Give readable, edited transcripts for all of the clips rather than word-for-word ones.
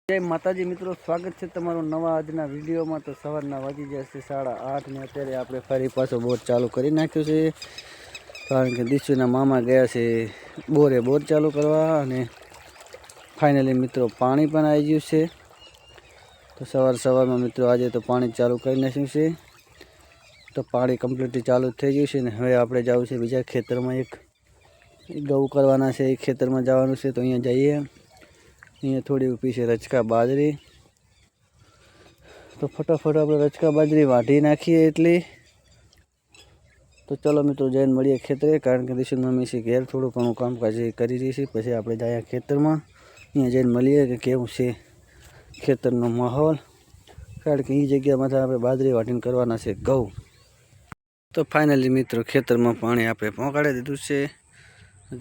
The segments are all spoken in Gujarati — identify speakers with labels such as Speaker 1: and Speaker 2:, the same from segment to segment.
Speaker 1: જય માતાજી મિત્રો, સ્વાગત છે તમારું નવા આજના વિડીયોમાં। તો સવારના વાગી જશે 8:30 ને અત્યારે આપણે ફરી પાછો બોર ચાલુ કરી નાખ્યો છે, કારણ કે દીશુના મામા ગયા છે બોર ચાલુ કરવા। અને ફાઇનલી મિત્રો પાણી પણ આવી ગયું છે। તો સવારમાં મિત્રો આજે તો પાણી ચાલુ કરી નાખ્યું છે। તો પાણી કમ્પ્લીટલી ચાલુ થઈ ગયું છે ને હવે આપણે જવું છે બીજા ખેતરમાં, એક ગૌ કરવાના છે, એ ખેતરમાં જવાનું છે। તો અહીંયા જઈએ। અહીંયા થોડી ઊભી છે રચકા બાજરી, તો ફટાફટ આપણે રચકા બાજરી વાઢી નાખીએ એટલી। તો ચલો મિત્રો જઈને મળીએ ખેતરે, કારણ કે દિશુન મમ્મી છે ઘેર થોડું ઘણું કામકાજ કરી રહી છે। પછી આપણે જઈએ ખેતરમાં, અહીંયા જઈને મળીએ કે કેવું છે ખેતરનો માહોલ, કારણ કે એ જગ્યામાં આપણે બાજરી વાઢીને કરવાના છે ઘઉં। તો ફાઇનલી મિત્રો ખેતરમાં પાણી આપણે પહોંચાડી દીધું છે,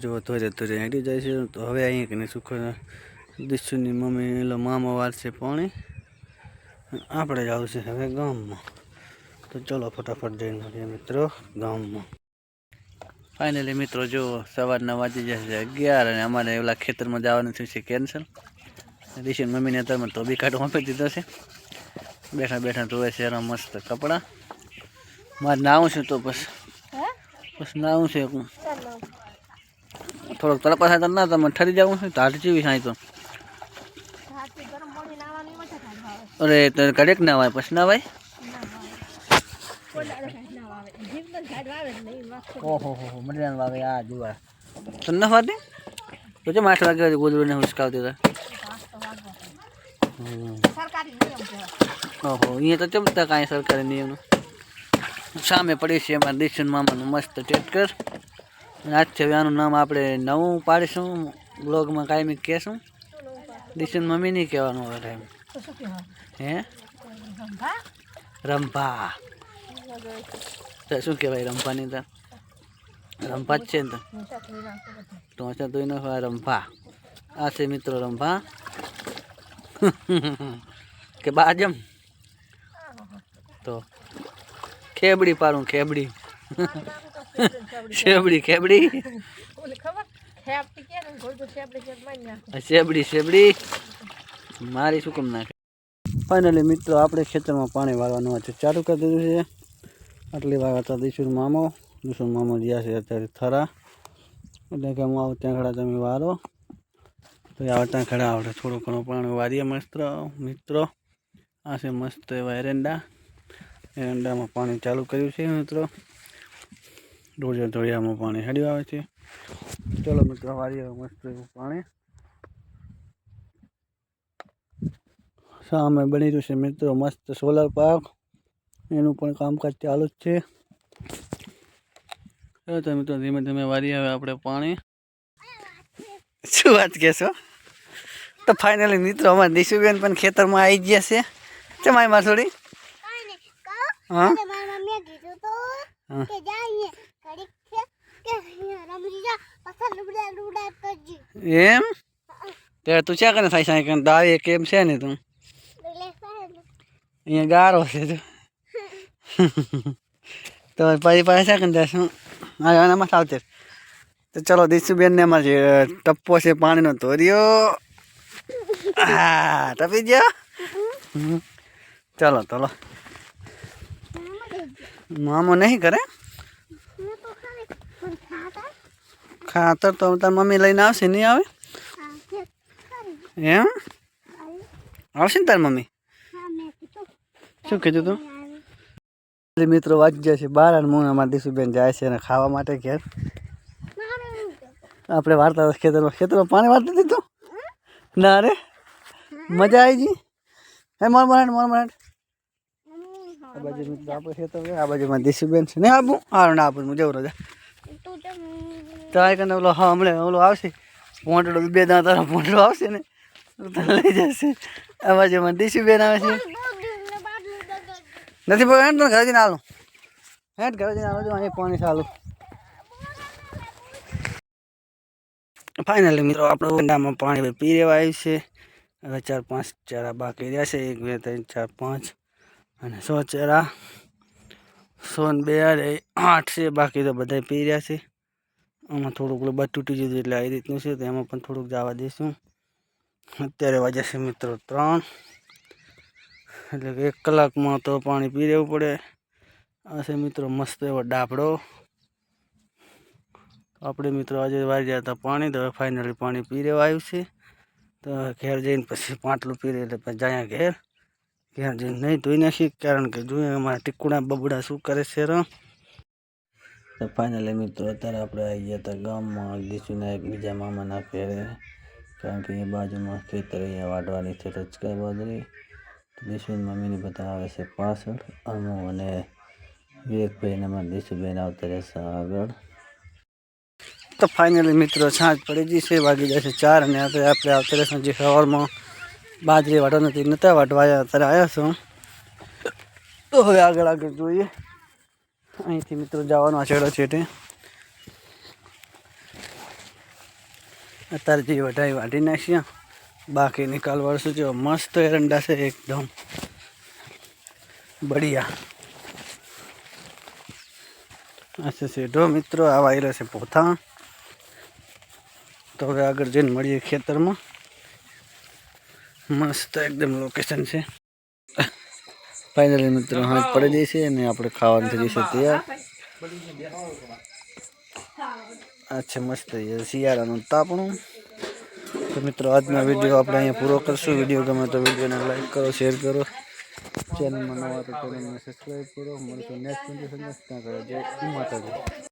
Speaker 1: જો ધોરે હેડી જાય છે। તો હવે અહીંયા કને સુખા દિશુની મમ્મી એલો મામા વાળશે પાણી, આપણે જવું છે હવે ગામમાં। તો ચલો ફટાફટ જઈને મળીએ મિત્રો ગામમાં। ફાઇનલી મિત્રો જો સવારના વાગી જશે 11 અને અમારે ઓલા ખેતરમાં જવાનું થયું છે કેન્સલ। દિશુની મમ્મીને અત્યારમાં તો બી કાઢો આપી દીધો છે, બેઠા બેઠા ધોવે છે એના મસ્ત કપડાં। મારે નાવું છું તો બસ નાવું છે, થોડોક તડકો થાય તો ના તમે ઠરી જવું છે, ટાઢ જેવી થાય તો અરે તો કડેક ના વાય પછી ના વાય। ઓહો મરિયાન વાવે આ જોવા તો ન વાતે તો જે 8 વાગે ગોદડું ને ઉસકાવતી હતા। ઓહો અહીંયા તો ચમતા કાંઈ સરકારી નિયમનું સામે પડી છે એમાં દિશુન મામાનું મસ્ત ટેટકર। આજથી હવે આનું નામ આપણે નવું પાડીશું, બ્લોગમાં કાયમી કહેશું। દિશુન મમ્મી નહીં કહેવાનું હવે ટાઈમ હે રંભા, તો શું કહેવાય રંભાની? તો રંભા જ છે ને, તો તો એનો રંભા આ છે મિત્રો રંભા કે બાજમ, તો ખેબડી પાડું ખેબડી ખેબડી શેબડી મારી શું કેમ નાખે। ફાઇનલી મિત્રો આપણે ખેતરમાં પાણી વાળવાનું ચાલુ કરી દીધું છે। આટલી વાર હતા દિશુન મામો જ્યાં છે અત્યારે થરા, એટલે કે હું આવું ત્યાં ખડા તમે વારો, તો આવતા ખડા આપણે થોડું ઘણું પાણી વારીએ મસ્ત મિત્રો। આ છે મસ્ત એવા એરંડામાં પાણી ચાલુ કર્યું છે મિત્રો, ધોળિયામાં પાણી હેડ્યું આવે છે। ચલો મિત્રો વારીએ મસ્ત એવું પાણી। સામે બની રહ્યું છે મિત્રો મસ્ત સોલર પાર્ક, એનું પણ કામકાજ ચાલુ જ છે। તો મિત્રો ધીમે ધીમે વારી આવે આપણે પાણી। શું વાત કહેશો? તો ફાઇનલી મિત્રો અમારા દિશુબેન પણ ખેતરમાં આવી ગયા છે। ચમાઈ માર થોડી હા એમ ત્યારે તું ક્યાં કરે થાય સાયકલ દાવે કેમ છે ને તું અહીંયા ગારો છે તો પછી પાછા કંઈ જશું આનામાં સાવચેત। તો ચલો દિશુબેન ને અમારે ટપ્પો છે પાણીનો ધોર્યો, હા ટપી ગયો। ચલો ચલો મામો નહીં કરે ખાતર તો તાર મમ્મી લઈને આવશે, નહીં આવે એમ? આવશે ને તાર મમ્મી? શું કીધું તું? મિત્રો વાંચી જાય છે 12 અને હું અમારા દિશુબેન જાય છે અને ખાવા માટે ઘેર। આપણે વાર્તા ખેતરમાં પાણી વાળતી દીધું ના રે મજા આવી ગઈ હે મોર મરાટ આ બાજુ મિત્રો આપણે ખેતર, આ બાજુમાં દિશુબેન છે, નહીં આપું હારું ના આપું હું જવું રજા તો આ કને ઓલો હા હમણાં ઓલો આવશે પોંટડો 2 દાણા તારો પોંટડો આવશે ને તો લઈ જશે। આ બાજુમાં દિશુબેન આવે છે, નથી પકડ તો ઘરે જઈને આલું ઘરે જઈને આલો અહીં પાણી ચાલુ। ફાઇનલી મિત્રો આપણે ઊંડામાં પાણી પી રહેવા આવ્યું છે। હવે 4-5 ચારા બાકી રહ્યા છે, 1 2 3 4 5 અને 100 ચારા 102 8 છે બાકી, તો બધા પી રહ્યા છે। આમાં થોડુંક બધ તૂટી ગયું એટલે આવી રીતનું છે, તો એમાં પણ થોડુંક જવા દઈશું। અત્યારે વાગ્યા છે મિત્રો 3, એટલે કે 1 કલાકમાં તો પાણી પી લેવું પડે. આ છે મિત્રો મસ્ત એવો ડાબડો. આપણે મિત્રો આજે વારી ગયા હતા પાણી, તો ફાઇનલી પાણી પી લેવા આવ્યું છે. તો ઘેર જઈને પછી પાટલું પી લે એટલે પછી જાય ઘેર જઈને નહીં ધોઈ નાખી, કારણ કે જોઈએ અમારા ટીકુડા બબડા શું કરે છે. તો ફાઇનલી મિત્રો અત્યારે આપણે આવી ગયા હતા ગામમાં દીશુના એક બીજા મામાના ઘરે, કારણ કે એ બાજુમાં ખેતર અહીંયા વાઢવાની છે રચકા બાજરી. દીશુની મમ્મીને બધા આવે છે પાછળ, અમુ અને વિવેકભાઈને અમારા દીશુભાઈને આવતા રહેશે આગળ. તો ફાઇનલી મિત્રો સાંજ પડી ગઈ છે, વાગી જશે 4, અને આપણે આવતા રહેશું જે સવારમાં બાજરી વાટવા નથી નહોતા વાટવા આવ્યા, અત્યારે આવ્યા છું. તો હવે આગળ જોઈએ. અહીંથી મિત્રો જવાનો છેડો છેટે. અત્યારે જે વઢાઈ વાઢી નાખ્યા, બાકી નિકાલ વળશું જો મસ્ત એરંડા છે એકદમ બઢિયા. આ છે શેઢો મિત્રો, આ વાયરો છે પોથા. તો હવે આગળ જઈને મળીએ ખેતરમાં. મસ્ત એકદમ લોકેશન છે. ફાઇનલી મિત્રો હાથ પડી જશે અને આપણે ખાવાનું થઈ જશે તૈયાર. આ છે મસ્ત શિયાળાનું તાપણું. તો મિત્રો આજનો વિડીયો આપણે અહીંયા પૂરો કરશું. વિડીયો ગમે તો વિડીયોને લાઈક કરો, શેર કરો, ચેનલમાં નવા તો ચેનલને સબસ્ક્રાઈબ કરો. મળશું નેક્સ્ટ વિડીયો. જય માતાજી.